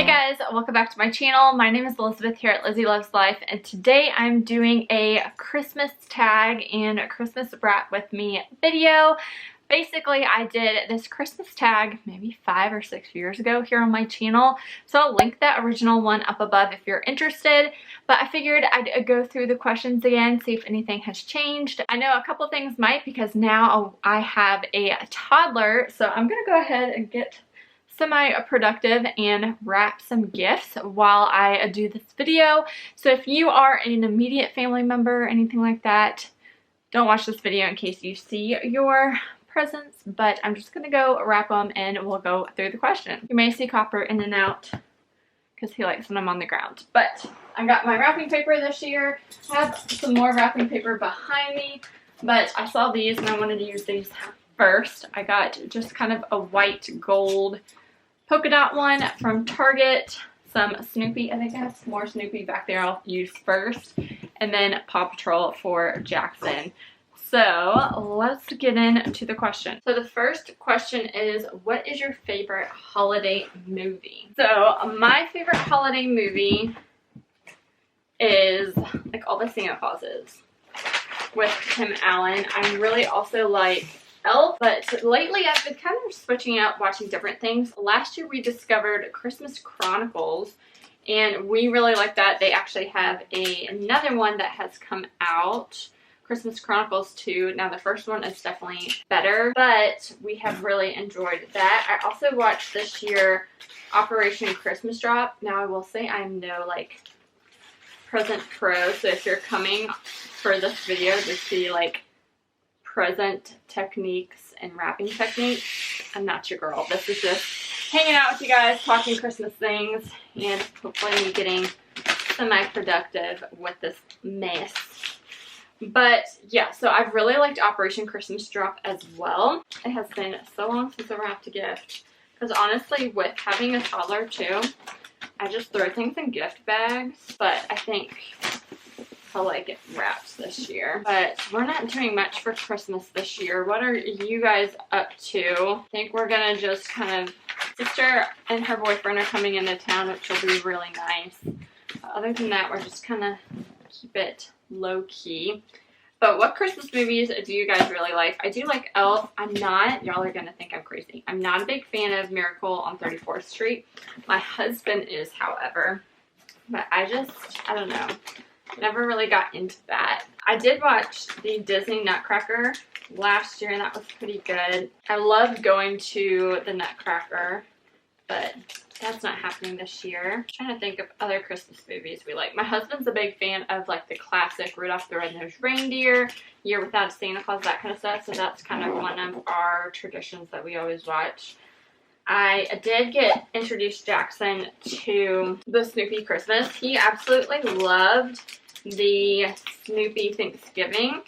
Hey guys, welcome back to my channel. My name is Elizabeth here at Lizzie Loves Life, and today I'm doing a Christmas tag and a Christmas wrap with me video. Basically, I did this Christmas tag maybe 5 or 6 years ago here on my channel, so I'll link that original one up above if you're interested. But I figured I'd go through the questions again, see if anything has changed. I know a couple things might, because now I have a toddler, so I'm gonna go ahead and get semi-productive and wrap some gifts while I do this video. So if you are an immediate family member or anything like that, don't watch this video in case you see your presents, but I'm just gonna go wrap them and we'll go through the questions. You may see Copper in and out because he likes when I'm on the ground, but I got my wrapping paper this year. I have some more wrapping paper behind me, but I saw these and I wanted to use these first. I got just kind of a white gold polka dot one from Target, some Snoopy. I think I have some more Snoopy back there I'll use first, and then Paw Patrol for Jackson. So let's get into the question. So the first question is, what is your favorite holiday movie? So my favorite holiday movie is like all the Santa Clauses with Tim Allen. I really also like Elf, but lately I've been kind of switching out, watching different things. Last year we discovered Christmas Chronicles, and we really like that. They actually have another one that has come out, Christmas Chronicles 2. Now the first one is definitely better, but we have really enjoyed that. I also watched this year Operation Christmas Drop. Now I will say I'm no like present pro, so if you're coming for this video to see like present techniques and wrapping techniques, I'm not your girl. This is just hanging out with you guys, talking Christmas things, and hopefully me getting semi-productive with this mess. But yeah, so I've really liked Operation Christmas Drop as well. It has been so long since I wrapped a gift, because honestly, with having a toddler too, I just throw things in gift bags, but I think I'll like it wrapped this year. But we're not doing much for Christmas this year. What are you guys up to? I think we're gonna just kind of, sister and her boyfriend are coming into town, which will be really nice. Other than that, we're just kind of keep it low key. But what Christmas movies do you guys really like? I do like Elf. I'm not, y'all are gonna think I'm crazy, I'm not a big fan of Miracle on 34th Street. My husband is, however. But I don't know. Never really got into that. I did watch the Disney Nutcracker last year, and that was pretty good. I loved going to the Nutcracker, but that's not happening this year. I'm trying to think of other Christmas movies we like. My husband's a big fan of like the classic Rudolph the Red-Nosed Reindeer, Year Without Santa Claus, that kind of stuff. So that's kind of one of our traditions that we always watch. I did get introduced Jackson to the Snoopy Christmas. He absolutely loved the Snoopy Thanksgiving,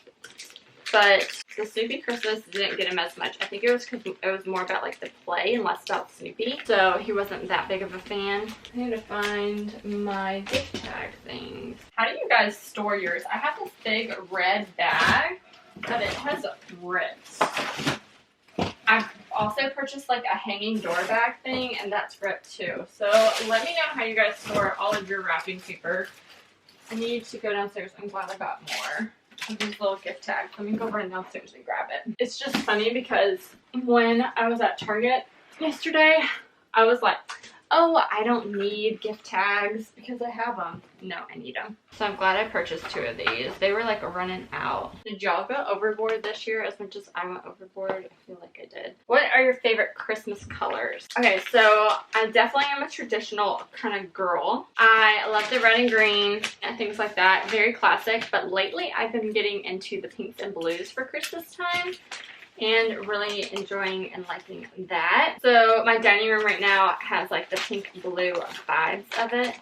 but the Snoopy Christmas didn't get him as much. I think it was because it was more about like the play and less about Snoopy, so he wasn't that big of a fan. I need to find my gift tag things. How do you guys store yours? I have this big red bag, but it has rips. I've also purchased like a hanging door bag thing, and that's ripped too. So let me know how you guys store all of your wrapping paper. I need to go downstairs. I'm glad I got more of these little gift tags. Let me go run downstairs and grab it. It's just funny because when I was at Target yesterday, I was like, oh, I don't need gift tags because I have them. No, I need them. So I'm glad I purchased 2 of these. They were like running out. Did y'all go overboard this year as much as I went overboard? I feel like I did. What are your favorite Christmas colors? Okay, so I definitely am a traditional kind of girl. I love the red and green and things like that. Very classic, but lately I've been getting into the pinks and blues for Christmas time, and really enjoying and liking that. So my dining room right now has like the pink blue vibes of it,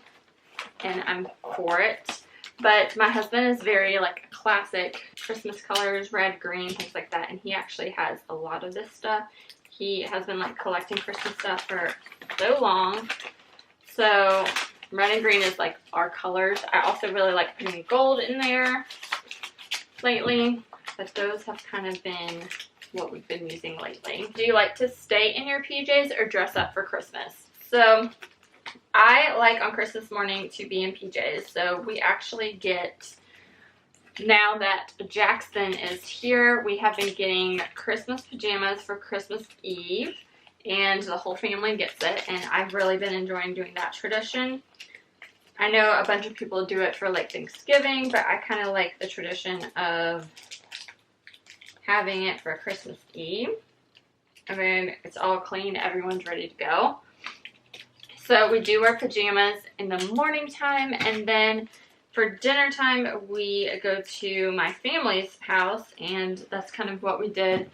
and I'm for it. But my husband is very like classic Christmas colors, red, green, things like that, and he actually has a lot of this stuff. He has been like collecting Christmas stuff for so long. So red and green is like our colors. I also really like putting gold in there lately, but those have kind of been what we've been using lately. Do you like to stay in your PJs or dress up for Christmas? So I like on Christmas morning to be in PJs, so we actually get, now that Jackson is here, we have been getting Christmas pajamas for Christmas Eve, and the whole family gets it, and I've really been enjoying doing that tradition. I know a bunch of people do it for like Thanksgiving, but I kind of like the tradition of having it for Christmas Eve. I mean, it's all clean, everyone's ready to go. So we do wear pajamas in the morning time, and then for dinner time, we go to my family's house, and that's kind of what we did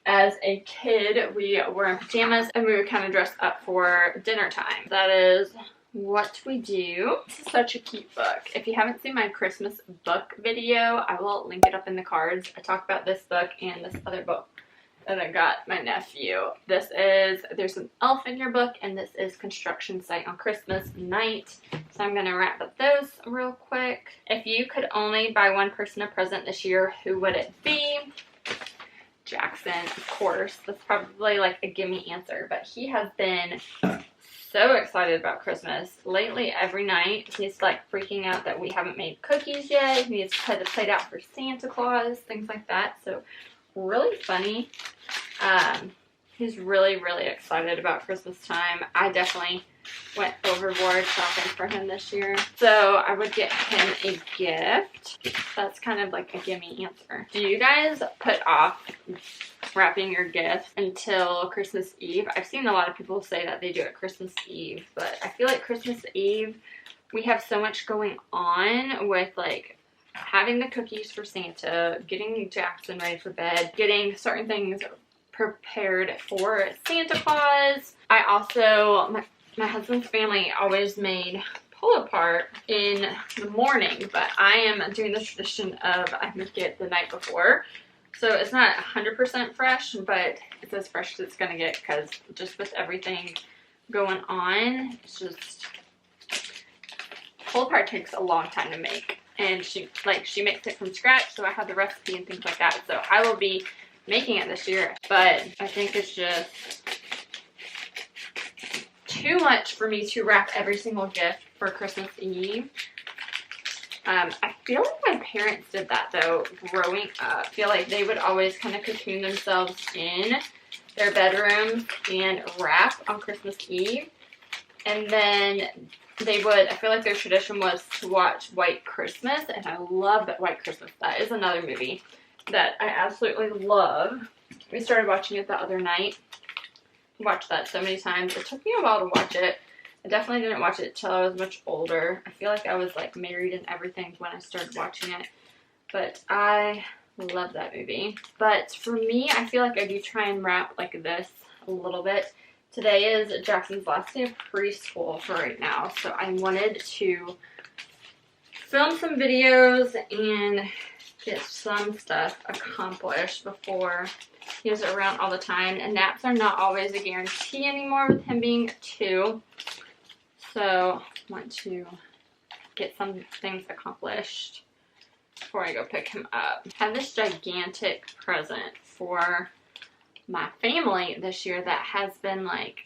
as a kid. We were in pajamas, and we would kind of dress up for dinner time. That is what we do. This is such a cute book. If you haven't seen my Christmas book video, I will link it up in the cards. I talk about this book and this other book that I got my nephew. This is There's an Elf in Your Book, and this is Construction Site on Christmas Night. So I'm gonna wrap up those real quick. If you could only buy one person a present this year, who would it be? Jackson, of course. That's probably like a gimme answer, but he has been so excited about Christmas. Lately, every night, he's like freaking out that we haven't made cookies yet. He needs to put the plate out for Santa Claus, things like that. So really funny. He's really, really excited about Christmas time. I definitely went overboard shopping for him this year. So I would get him a gift. That's kind of like a gimme answer. Do you guys put off wrapping your gifts until Christmas Eve? I've seen a lot of people say that they do it Christmas Eve, but I feel like Christmas Eve, we have so much going on with like having the cookies for Santa, getting Jackson ready for bed, getting certain things prepared for Santa Claus. I also, my husband's family always made pull-apart in the morning, but I am doing the tradition of I make it the night before. So it's not 100% fresh, but it's as fresh as it's going to get, because just with everything going on, it's just, pull-apart takes a long time to make. And she makes it from scratch, so I have the recipe and things like that. So I will be making it this year, but I think it's just too much for me to wrap every single gift for Christmas Eve. I feel like my parents did that though growing up. I feel like they would always kind of cocoon themselves in their bedrooms and wrap on Christmas Eve, and then they would, I feel like their tradition was to watch White Christmas, and I love that White Christmas. That is another movie that I absolutely love. We started watching it the other night. Watched that so many times. It took me a while to watch it. I definitely didn't watch it till I was much older. I feel like I was like married and everything when I started watching it. But I love that movie. But for me, I feel like I do try and wrap like this a little bit. Today is Jackson's last day of preschool for right now, so I wanted to film some videos and get some stuff accomplished before he was around all the time. And naps are not always a guarantee anymore with him being 2. So I want to get some things accomplished before I go pick him up. I have this gigantic present for my family this year that has been like,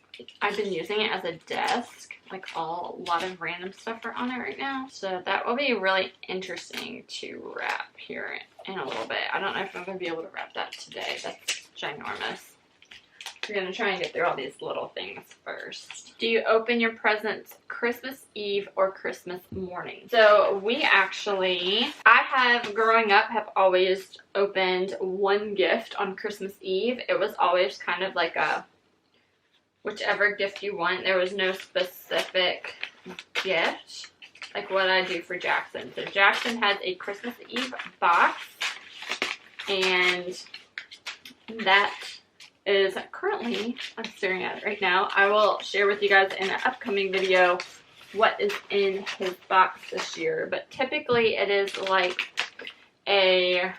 I've been using it as a desk, like a lot of random stuff are on it right now. So that will be really interesting to wrap here in a little bit. I don't know if I'm going to be able to wrap that today. That's ginormous. We're going to try and get through all these little things first. Do you open your presents Christmas Eve or Christmas morning? So we actually, I have growing up have always opened one gift on Christmas Eve. It was always kind of like a whichever gift you want. There was no specific gift like what I do for Jackson. So Jackson has a Christmas Eve box, and that is currently, I'm staring at it right now. I will share with you guys in an upcoming video what is in his box this year, but typically it is like a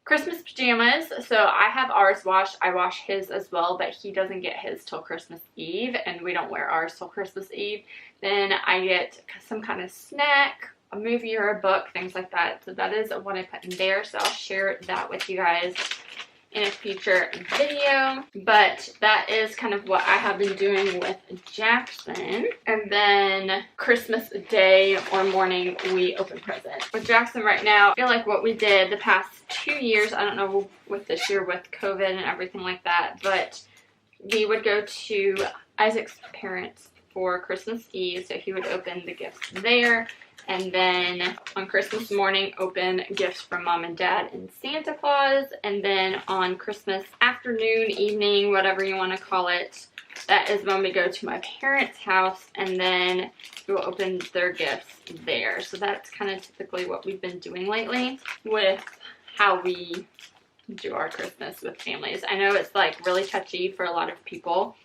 Christmas pajamas. So I have ours washed. I wash his as well, but he doesn't get his till Christmas Eve, and we don't wear ours till Christmas Eve. Then I get some kind of snack, a movie or a book, things like that. So that is what I put in there. So I'll share that with you guys in a future video, but that is kind of what I have been doing with Jackson. And then Christmas Day or morning, we open presents. With Jackson right now, I feel like what we did the past 2 years, I don't know with this year with COVID and everything like that, but we would go to Isaac's parents for Christmas Eve, so he would open the gifts there. And then on Christmas morning, open gifts from Mom and Dad and Santa Claus. And then on Christmas afternoon, evening, whatever you want to call it, that is when we go to my parents' house and then we'll open their gifts there. So that's kind of typically what we've been doing lately with how we do our Christmas with families. I know it's like really touchy for a lot of people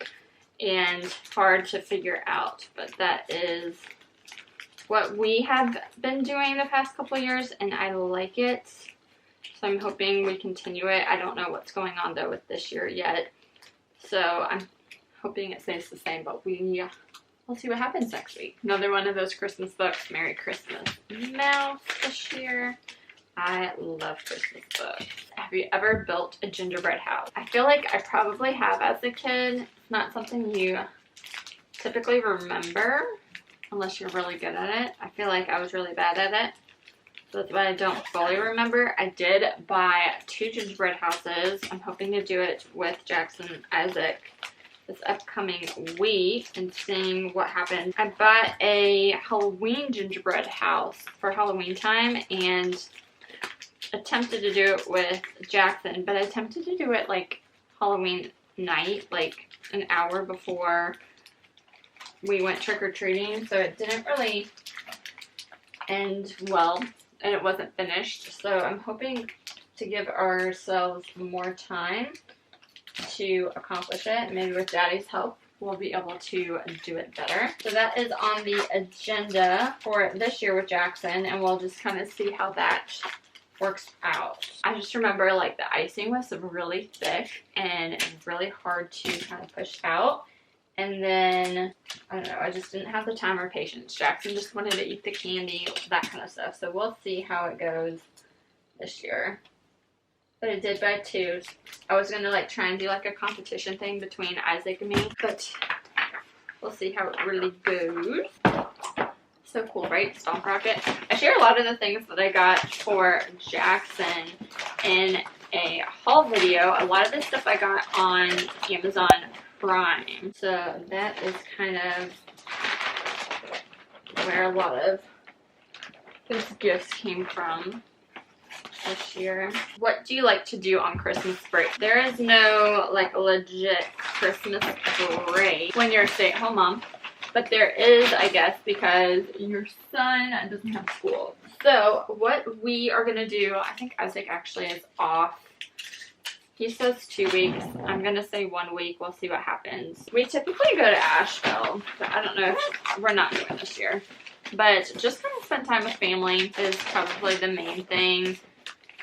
and hard to figure out, but that is what we have been doing the past couple years, and I like it, so I'm hoping we continue it. I don't know what's going on though with this year yet, so I'm hoping it stays the same, but we'll see what happens next week. Another one of those Christmas books, Merry Christmas Mouse this year. I love Christmas books. Have you ever built a gingerbread house? I feel like I probably have as a kid. It's not something you typically remember unless you're really good at it. I feel like I was really bad at it, so that's why I don't fully remember. I did buy 2 gingerbread houses. I'm hoping to do it with Jackson and Isaac this upcoming week and seeing what happens. I bought a Halloween gingerbread house for Halloween time and attempted to do it with Jackson, but I attempted to do it like Halloween night, like an hour before we went trick-or-treating, so it didn't really end well, and it wasn't finished, so I'm hoping to give ourselves more time to accomplish it. Maybe with Daddy's help, we'll be able to do it better. So that is on the agenda for this year with Jackson, and we'll just kind of see how that works out. I just remember like the icing was really thick and really hard to kind of push out. And then, I don't know, I just didn't have the time or patience. Jackson just wanted to eat the candy, that kind of stuff. So we'll see how it goes this year. But I did buy 2. I was going to like try and do like a competition thing between Isaac and me. But we'll see how it really goes. So cool, right? Stomp Rocket. I share a lot of the things that I got for Jackson in a haul video. A lot of this stuff I got on Amazon Prime. So that is kind of where a lot of those gifts came from this year. What do you like to do on Christmas break? There is no like legit Christmas break when you're a stay-at-home mom, but there is, I guess, because your son doesn't have school. So what we are gonna do, I think Isaac actually is off. He says 2 weeks. I'm going to say 1 week. We'll see what happens. We typically go to Asheville, but I don't know if we're not going this year. But just kind of spend time with family is probably the main thing.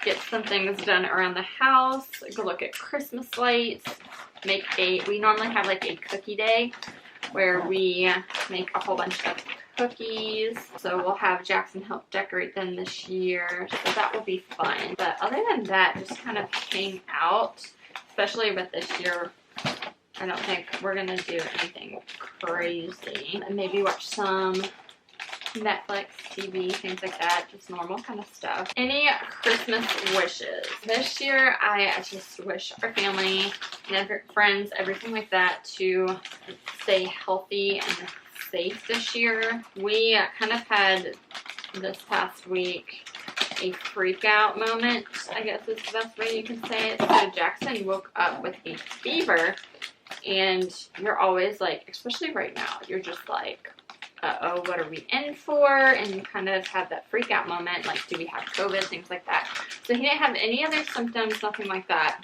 Get some things done around the house. Go look at Christmas lights. We normally have like a cookie day where we make a whole bunch of cookies. So we'll have Jackson help decorate them this year, so that will be fun. But other than that, just kind of hang out, especially with this year. I don't think we're gonna do anything crazy. And maybe watch some Netflix, TV, things like that, just normal kind of stuff. Any Christmas wishes? This year, I just wish our family and friends, everything like that, to stay healthy and safe this year. We kind of had this past week a freak out moment, I guess is the best way you can say it. So Jackson woke up with a fever, and you're always like, especially right now, you're just like, uh-oh, what are we in for? And you kind of have that freak out moment, like, do we have COVID, things like that. So he didn't have any other symptoms, nothing like that.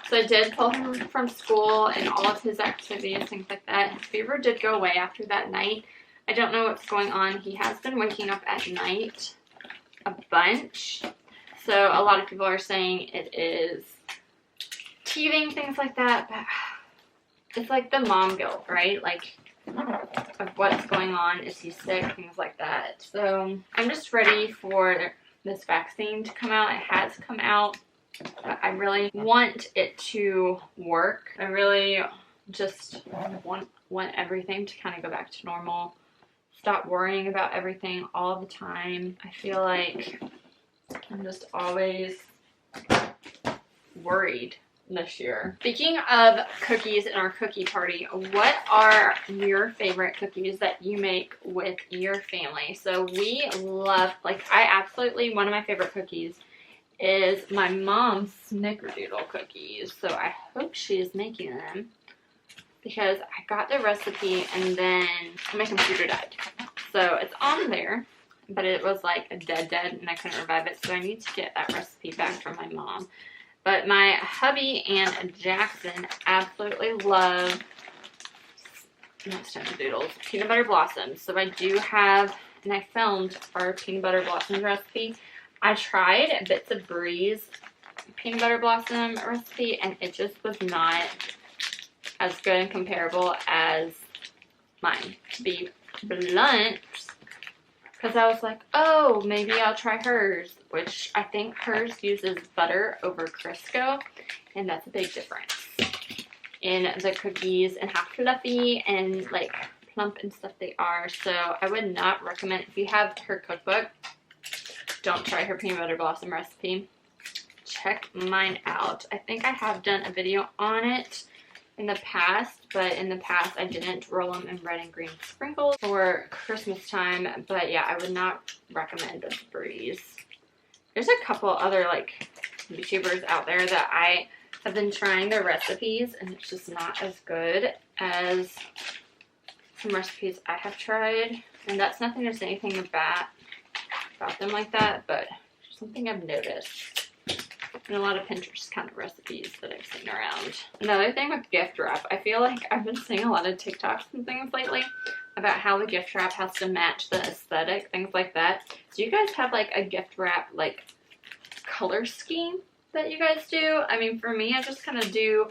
So I did pull him from school and all of his activities, things like that. His fever did go away after that night. I don't know what's going on. He has been waking up at night a bunch. So a lot of people are saying it is teething, things like that. But it's like the mom guilt, right? Like, of what's going on. Is he sick? Things like that. So I'm just ready for this vaccine to come out. It has come out. But I really want it to work. I really just want everything to kind of go back to normal. Stop worrying about everything all the time. I feel like I'm just always worried this year. Speaking of cookies in our cookie party, what are your favorite cookies that you make with your family? So we love, like, one of my favorite cookies is my mom's snickerdoodle cookies. So I hope she is making them, because I got the recipe and then my computer died. So it's on there, but it was like dead and I couldn't revive it. So I need to get that recipe back from my mom. But my hubby and Jackson absolutely love, not snickerdoodles, peanut butter blossoms. So I do have, and I filmed our peanut butter blossom recipe. I tried Bits of Breeze peanut butter blossom recipe and it just was not as good and comparable as mine, to be blunt, because I was like, oh, maybe I'll try hers, which I think hers uses butter over Crisco, and that's a big difference in the cookies and how fluffy and like plump and stuff they are. So I would not recommend, if you have her cookbook, don't try her peanut butter blossom recipe. Check mine out. I think I have done a video on it in the past, but in the past I didn't roll them in red and green sprinkles for Christmas time. But yeah, I would not recommend Bits of Breeze. There's a couple other like YouTubers out there that I have been trying their recipes and it's just not as good as some recipes I have tried. And that's nothing to say anything about them like that, but something I've noticed in a lot of Pinterest kind of recipes that I've seen around. Another thing with gift wrap, I feel like I've been seeing a lot of TikToks and things lately about how the gift wrap has to match the aesthetic, things like that. Do you guys have like a gift wrap like color scheme that you guys do? I mean, for me, I just kind of do,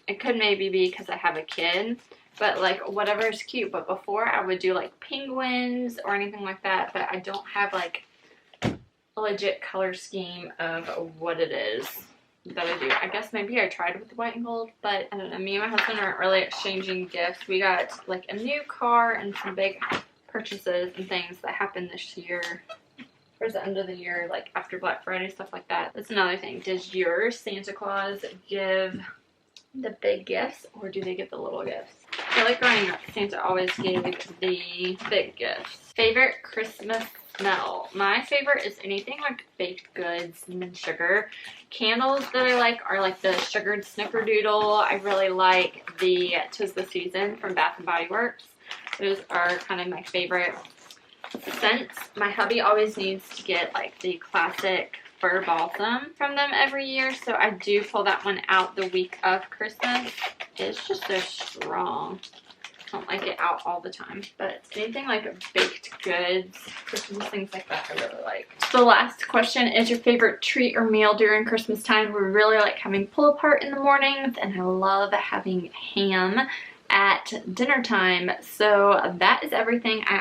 it could maybe be because I have a kid, but like whatever is cute. But before I would do like penguins or anything like that, but I don't have like a legit color scheme of what it is that I do. I guess maybe I tried with the white and gold, but I don't know. Me and my husband aren't really exchanging gifts. We got like a new car and some big purchases and things that happened this year, towards the end of the year, like after Black Friday, stuff like that. That's another thing. Does your Santa Claus give the big gifts or do they get the little gifts? I feel like growing up, Santa always gave the big gifts. Favorite Christmas smell? My favorite is anything like baked goods and sugar. Candles that I like are like the sugared snickerdoodle. I really like the 'Tis the Season from Bath and Body Works. Those are kind of my favorite scents. My hubby always needs to get like the classic fir balsam from them every year, so I do pull that one out the week of Christmas. It's just so strong. I don't like it out all the time, but anything like baked goods, Christmas things like that, I really like. So the last question is your favorite treat or meal during Christmas time. We really like having pull apart in the mornings, and I love having ham at dinner time. So that is everything. I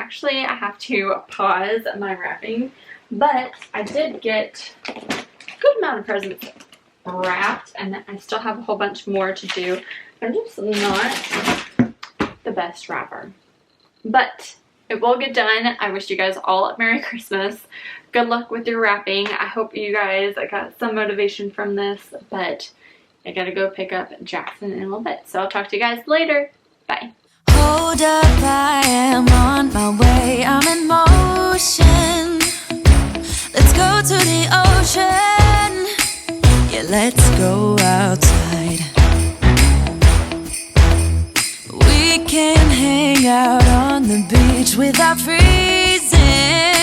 have to pause my wrapping, but I did get a good amount of presents wrapped, and I still have a whole bunch more to do. I'm just not the best wrapper, but it will get done. I wish you guys all a Merry Christmas. Good luck with your wrapping. I hope you guys got some motivation from this, but I gotta go pick up Jackson in a little bit. So I'll talk to you guys later. Bye. Hold up, I am on my way. I'm in motion. Let's go to the ocean. Yeah, let's go outside. We can hang out on the beach without freezing.